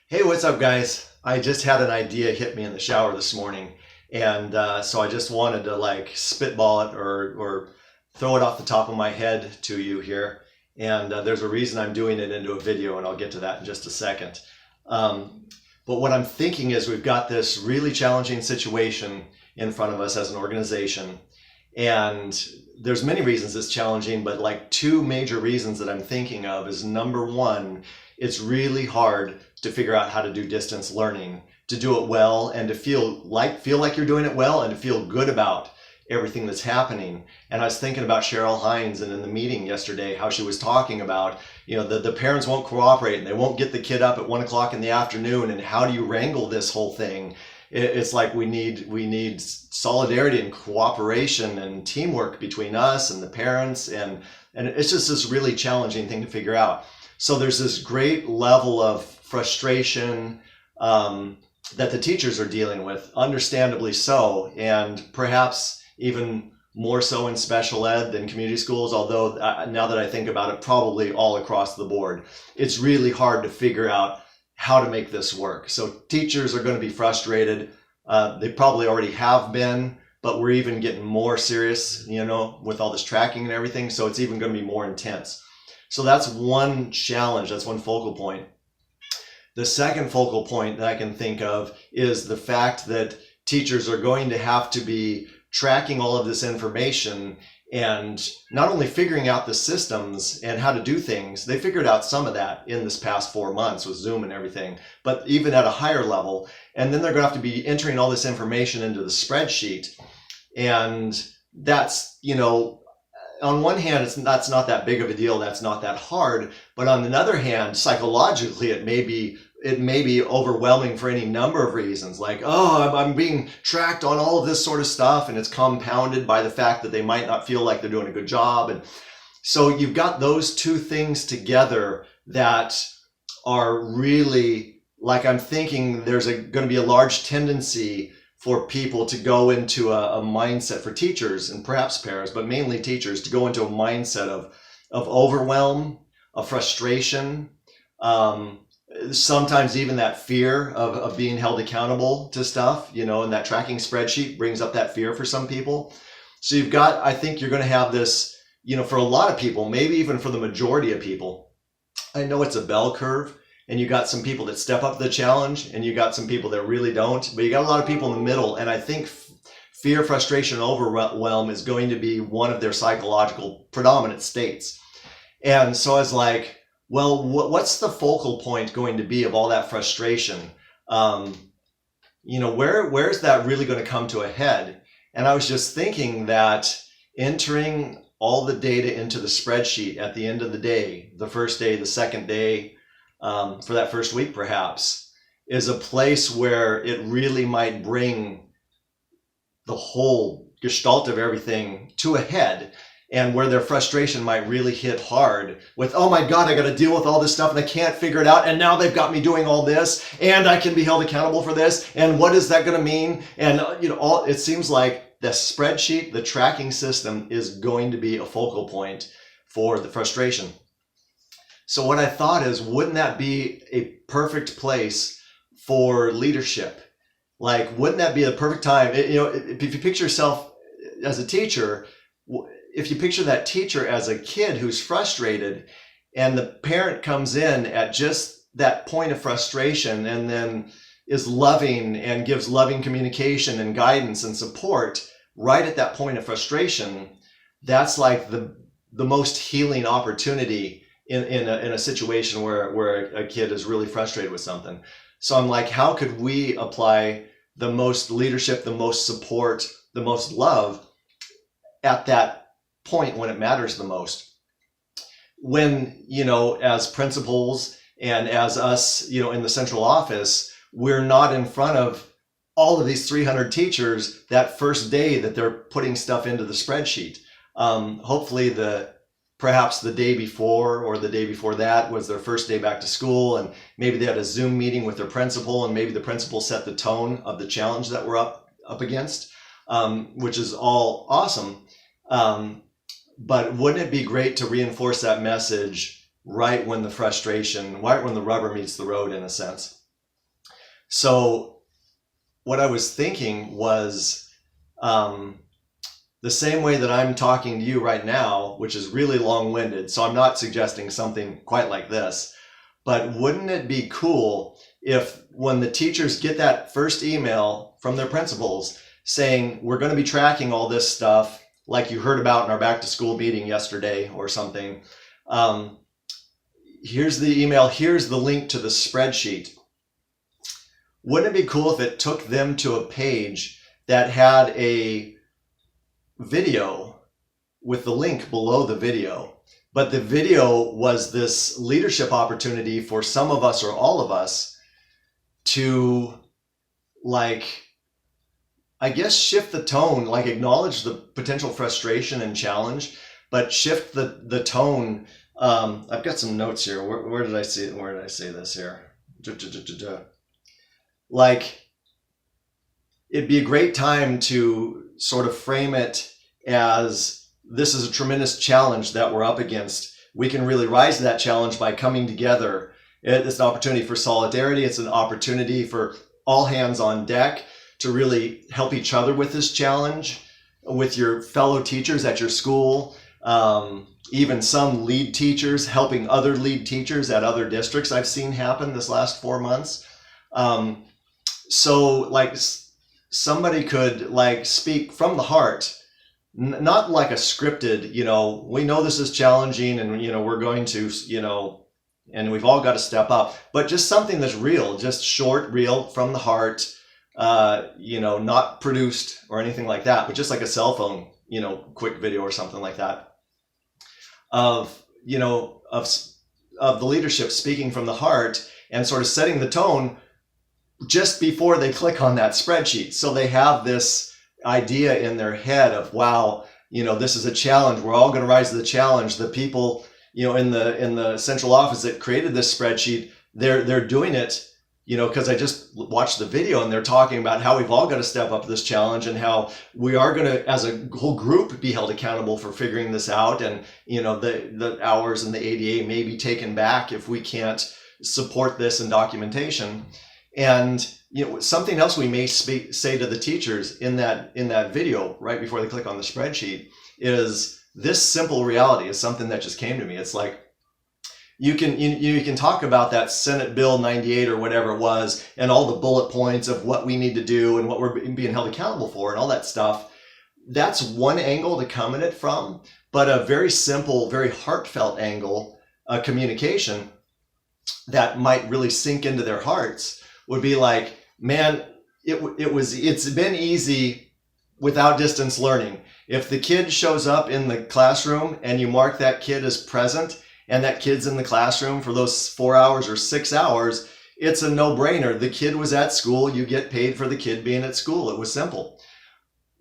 Hey, what's up, guys? I just had an idea hit me in the shower this morning, and so I just wanted to like spitball it or throw it off the top of my head to you here. And there's a reason I'm doing it into a video, and I'll get to that in just a second. Um, but what I'm thinking is we've got this really challenging situation in front of us as an organization, and there's many reasons it's challenging, but like two major reasons that I'm thinking of is number one, it's really hard to figure out how to do distance learning, to do it well, and to feel like you're doing it well, and to feel good about everything that's happening. And I was thinking about Cheryl Hines, and in the meeting yesterday, how she was talking about, the parents won't cooperate and they won't get the kid up at 1 o'clock in the afternoon. And how do you wrangle this whole thing? It's like we need solidarity and cooperation and teamwork between us and the parents, and it's just this really challenging thing to figure out. So there's this great level of frustration that the teachers are dealing with, understandably so, and perhaps even more so in special ed than community schools, although now that I think about it, probably all across the board. It's really hard to figure out how to make this work. So teachers are going to be frustrated. They probably already have been, but we're even getting more serious, with all this tracking and everything. So it's even going to be more intense. So that's one challenge. That's one focal point. The second focal point that I can think of is the fact that teachers are going to have to be tracking all of this information and not only figuring out the systems and how to do things. They figured out some of that in this past 4 months with Zoom and everything, but even at a higher level. And then they're going to have to be entering all this information into the spreadsheet. And that's, on one hand, that's not that big of a deal. That's not that hard. But on the other hand, psychologically, it may be overwhelming for any number of reasons. Like, oh, I'm being tracked on all of this sort of stuff, and it's compounded by the fact that they might not feel like they're doing a good job. And so you've got those two things together that are really, like, I'm thinking there's going to be a large tendency for people to go into a mindset, for teachers and perhaps parents, but mainly teachers, to go into a mindset of overwhelm, of frustration, sometimes even that fear of being held accountable to stuff, and that tracking spreadsheet brings up that fear for some people. So I think you're going to have this, for a lot of people, maybe even for the majority of people. I know it's a bell curve, and you got some people that step up to the challenge, and you got some people that really don't, but you got a lot of people in the middle. And I think fear, frustration, overwhelm is going to be one of their psychological predominant states. And so I was like, well, what's the focal point going to be of all that frustration? Where's that really going to come to a head? And I was just thinking that entering all the data into the spreadsheet at the end of the day, the first day, the second day, for that first week perhaps, is a place where it really might bring the whole gestalt of everything to a head, and where their frustration might really hit hard with, oh my God, I got to deal with all this stuff and I can't figure it out. And now they've got me doing all this, and I can be held accountable for this. And what is that going to mean? And, it seems like the spreadsheet, the tracking system, is going to be a focal point for the frustration. So what I thought is, wouldn't that be a perfect place for leadership? Like, wouldn't that be a perfect time? If you picture yourself as a teacher, if you picture that teacher as a kid who's frustrated, and the parent comes in at just that point of frustration and then is loving and gives loving communication and guidance and support right at that point of frustration, that's like the most healing opportunity in a situation where a kid is really frustrated with something. So I'm like, how could we apply the most leadership, the most support, the most love at that point when it matters the most? When, as principals and as us, in the central office, we're not in front of all of these 300 teachers that first day that they're putting stuff into the spreadsheet. Hopefully perhaps the day before or the day before that was their first day back to school, and maybe they had a Zoom meeting with their principal, and maybe the principal set the tone of the challenge that we're up against, which is all awesome. But wouldn't it be great to reinforce that message right when the rubber meets the road, in a sense? So what I was thinking was, the same way that I'm talking to you right now, which is really long-winded, so I'm not suggesting something quite like this, but wouldn't it be cool if when the teachers get that first email from their principals saying, we're going to be tracking all this stuff, like you heard about in our back to school meeting yesterday or something, here's the email, here's the link to the spreadsheet. Wouldn't it be cool if it took them to a page that had a video with the link below the video, but the video was this leadership opportunity for some of us or all of us to, like, I guess, shift the tone, like acknowledge the potential frustration and challenge, but shift the tone. I've got some notes here. Where did I see it? Where did I say this here? Like, it'd be a great time to sort of frame it as, this is a tremendous challenge that we're up against. We can really rise to that challenge by coming together. It's an opportunity for solidarity. It's an opportunity for all hands on deck to really help each other with this challenge, with your fellow teachers at your school, even some lead teachers helping other lead teachers at other districts I've seen happen this last 4 months. So like somebody could like speak from the heart, not like a scripted, we know this is challenging and, we're going to, and we've all got to step up, but just something that's real, just short, real, from the heart, not produced or anything like that, but just like a cell phone, quick video or something like that of the leadership speaking from the heart and sort of setting the tone just before they click on that spreadsheet. So they have this idea in their head of, wow, this is a challenge. We're all going to rise to the challenge. The people, in the central office that created this spreadsheet, they're doing it, because I just watched the video and they're talking about how we've all got to step up to this challenge and how we are going to, as a whole group, be held accountable for figuring this out. And, the hours and the ADA may be taken back if we can't support this in documentation. And something else we may say to the teachers in that video right before they click on the spreadsheet is, this simple reality is something that just came to me. It's like, you can talk about that Senate Bill 98 or whatever it was and all the bullet points of what we need to do and what we're being held accountable for and all that stuff. That's one angle to come at it from, but a very simple, very heartfelt angle, a communication that might really sink into their hearts would be like, man, it's been easy without distance learning. If the kid shows up in the classroom and you mark that kid as present and that kid's in the classroom for those 4 hours or 6 hours, it's a no-brainer. The kid was at school, you get paid for the kid being at school. It was simple.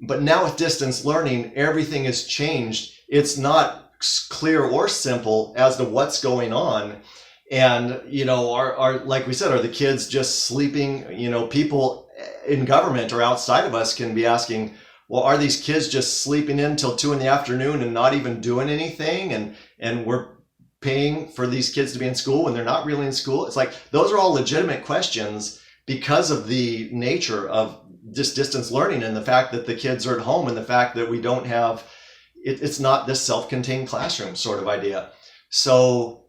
But now with distance learning, everything has changed. It's not clear or simple as to what's going on. And, are like we said, are the kids just sleeping? People in government or outside of us can be asking, well, are these kids just sleeping in till 2 PM and not even doing anything? And we're paying for these kids to be in school when they're not really in school? It's like, those are all legitimate questions because of the nature of this distance learning and the fact that the kids are at home and the fact that we don't have, it's not this self-contained classroom sort of idea. So,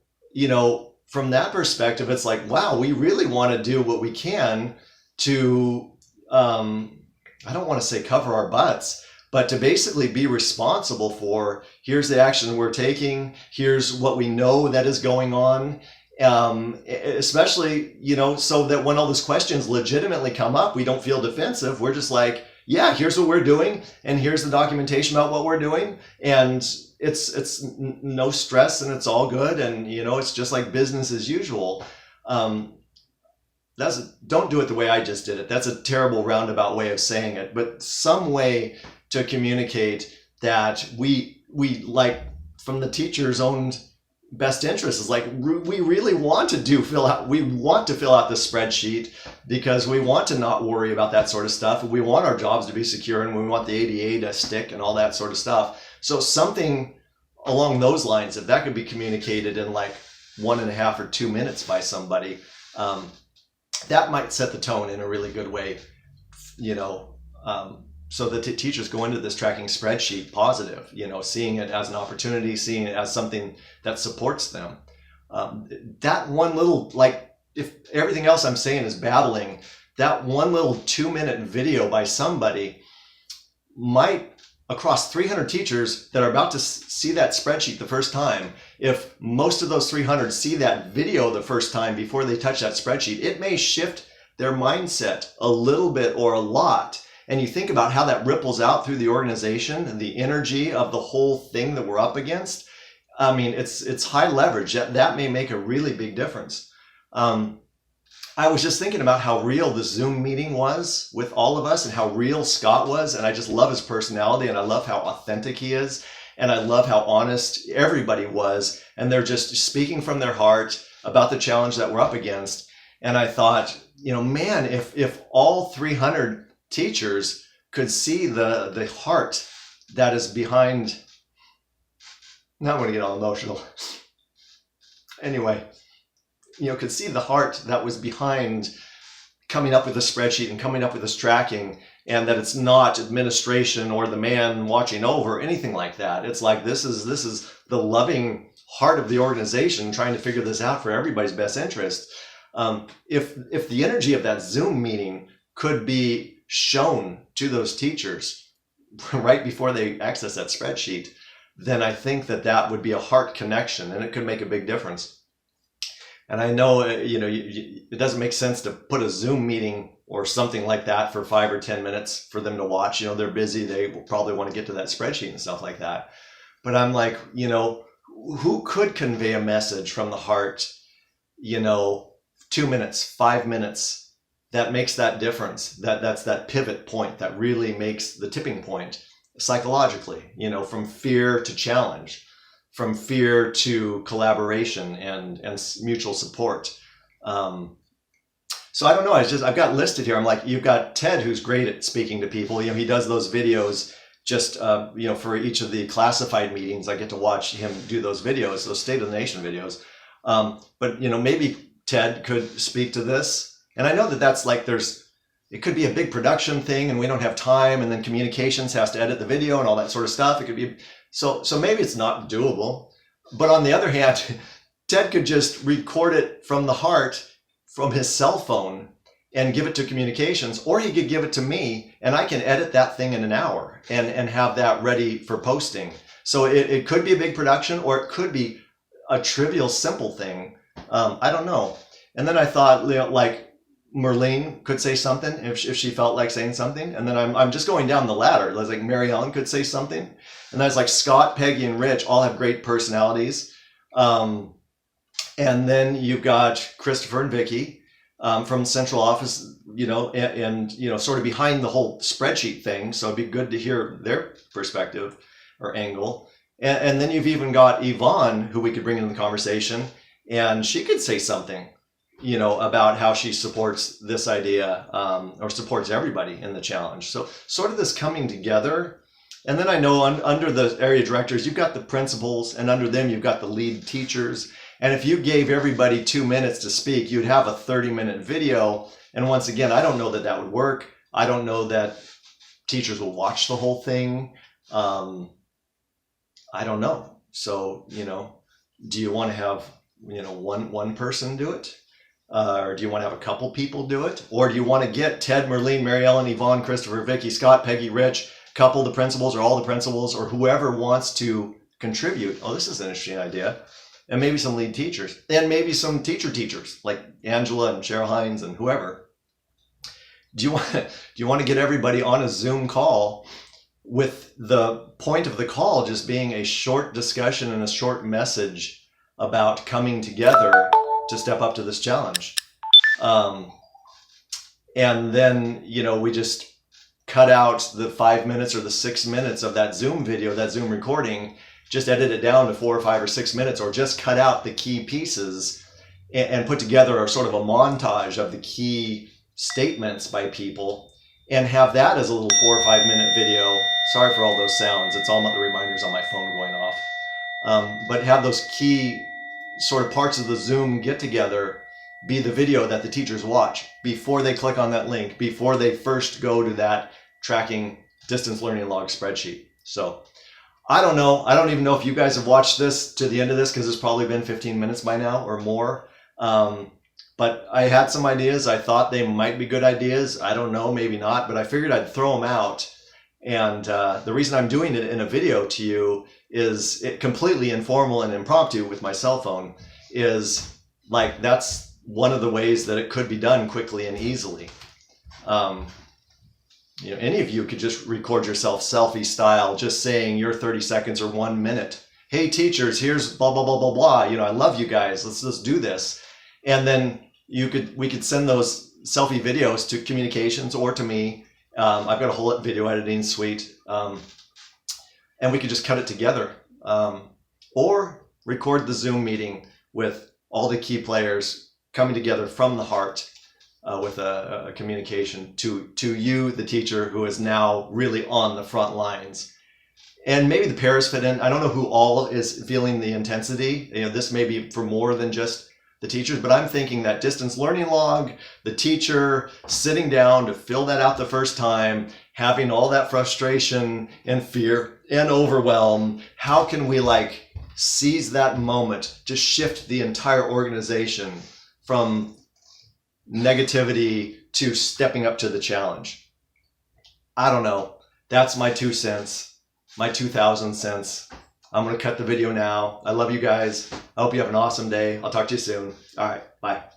from that perspective, it's like, wow, we really want to do what we can to, I don't want to say cover our butts, but to basically be responsible for, here's the action we're taking, here's what we know that is going on, especially, so that when all those questions legitimately come up, we don't feel defensive. We're just like, yeah, here's what we're doing, and here's the documentation about what we're doing, and it's no stress and it's all good, and it's just like business as usual. Don't do it the way I just did it. That's a terrible roundabout way of saying it, but some way to communicate that we like, from the teacher's own best interest, is like, we really want to fill out the spreadsheet because we want to not worry about that sort of stuff. We want our jobs to be secure and we want the ADA to stick and all that sort of stuff. So something along those lines, if that could be communicated in like 1.5 or 2 minutes by somebody, that might set the tone in a really good way, you know, so the teachers go into this tracking spreadsheet positive, you know, seeing it as an opportunity, seeing it as something that supports them. That one little, like, if everything else I'm saying is battling, that one little 2-minute video by somebody might, across 300 teachers that are about to see that spreadsheet the first time, if most of those 300 see that video the first time before they touch that spreadsheet, it may shift their mindset a little bit or a lot. And you think about how that ripples out through the organization and the energy of the whole thing that we're up against. I mean, it's high leverage. That may make a really big difference. I was just thinking about how real the Zoom meeting was with all of us and how real Scott was. And I just love his personality, and I love how authentic he is. And I love how honest everybody was. And they're just speaking from their heart about the challenge that we're up against. And I thought, you know, man, if all 300 teachers could see the heart that is behind, now I'm going to get all emotional. Anyway, you know, could see the heart that was behind coming up with a spreadsheet and coming up with this tracking, and that it's not administration or the man watching over, anything like that. It's like, this is the loving heart of the organization trying to figure this out for everybody's best interest. If the energy of that Zoom meeting could be shown to those teachers right before they access that spreadsheet, then I think that would be a heart connection, and it could make a big difference. And I know, you know, it doesn't make sense to put a Zoom meeting or something like that for 5 or 10 minutes for them to watch. You know, they're busy. They will probably want to get to that spreadsheet and stuff like that. But I'm like, you know, who could convey a message from the heart, you know, 2 minutes, 5 minutes, that makes that difference? That's that pivot point that really makes the tipping point psychologically, you know, from fear to challenge, from fear to collaboration and mutual support. So I don't know. I've got listed here. I'm like, you've got Ted, who's great at speaking to people. You know, he does those videos just, you know, for each of the classified meetings. I get to watch him do those videos, those State of the Nation videos. But, you know, maybe Ted could speak to this. And I know that's like, it could be a big production thing and we don't have time, and then communications has to edit the video and all that sort of stuff. It could be, so maybe it's not doable. But on the other hand, Ted could just record it from the heart, from his cell phone, and give it to communications, or he could give it to me and I can edit that thing in an hour and have that ready for posting. So it could be a big production, or it could be a trivial, simple thing. I don't know. And then I thought, like, Merlene could say something if she felt like saying something. And then I'm just going down the ladder. Like Mary Ellen could say something. And that's like Scott, Peggy, and Rich all have great personalities. And then you've got Christopher and Vicki from central office, you know, and you know, sort of behind the whole spreadsheet thing. So it'd be good to hear their perspective or angle. And then you've even got Yvonne, who we could bring into the conversation, and she could say something, you know, about how she supports this idea, or supports everybody in the challenge. So sort of this coming together. And then I know under the area directors, you've got the principals, and under them, you've got the lead teachers. And if you gave everybody 2 minutes to speak, you'd have a 30-minute video. And once again, I don't know that would work. I don't know that teachers will watch the whole thing. I don't know. So, you know, do you want to have, you know, one person do it? Or do you want to have a couple people do it? Or do you want to get Ted, Merlene, Mary Ellen, Yvonne, Christopher, Vicki, Scott, Peggy, Rich, couple the principals or all the principals, or whoever wants to contribute? Oh, this is an interesting idea. And maybe some lead teachers, and maybe some teachers like Angela and Cheryl Hines and whoever. Do you want to get everybody on a Zoom call with the point of the call just being a short discussion and a short message about coming together to step up to this challenge? And then, you know, we just cut out the 5 minutes or the 6 minutes of that Zoom video, that Zoom recording, just edit it down to 4 or 5 or 6 minutes, or just cut out the key pieces and put together a sort of a montage of the key statements by people, and have that as a little 4 or 5 minute video. Sorry for all those sounds. It's all the reminders on my phone going off. But have those key sort of parts of the Zoom get together be the video that the teachers watch before they click on that link, before they first go to that tracking distance learning log spreadsheet. So I don't know. I don't even know if you guys have watched this to the end of this, because it's probably been 15 minutes by now or more. But I had some ideas. I thought they might be good ideas. I don't know, maybe not, but I figured I'd throw them out. And the reason I'm doing it in a video to you is it completely informal and impromptu with my cell phone, is like, that's one of the ways that it could be done quickly and easily. You know, any of you could just record yourself selfie style, just saying your 30 seconds or 1 minute. Hey teachers, here's blah, blah, blah, blah, blah. You know, I love you guys. Let's do this. And then we could send those selfie videos to communications or to me. I've got a whole video editing suite. And we could just cut it together. Or record the Zoom meeting with all the key players coming together from the heart. With a communication to you, the teacher, who is now really on the front lines. And maybe the pairs fit in. I don't know who all is feeling the intensity. You know, this may be for more than just the teachers, but I'm thinking that distance learning log, the teacher sitting down to fill that out the first time, having all that frustration and fear and overwhelm. How can we like seize that moment to shift the entire organization from negativity to stepping up to the challenge? I don't know. That's my 2 cents, my 2,000 cents. I'm going to cut the video now. I love you guys. I hope you have an awesome day. I'll talk to you soon. All right. Bye.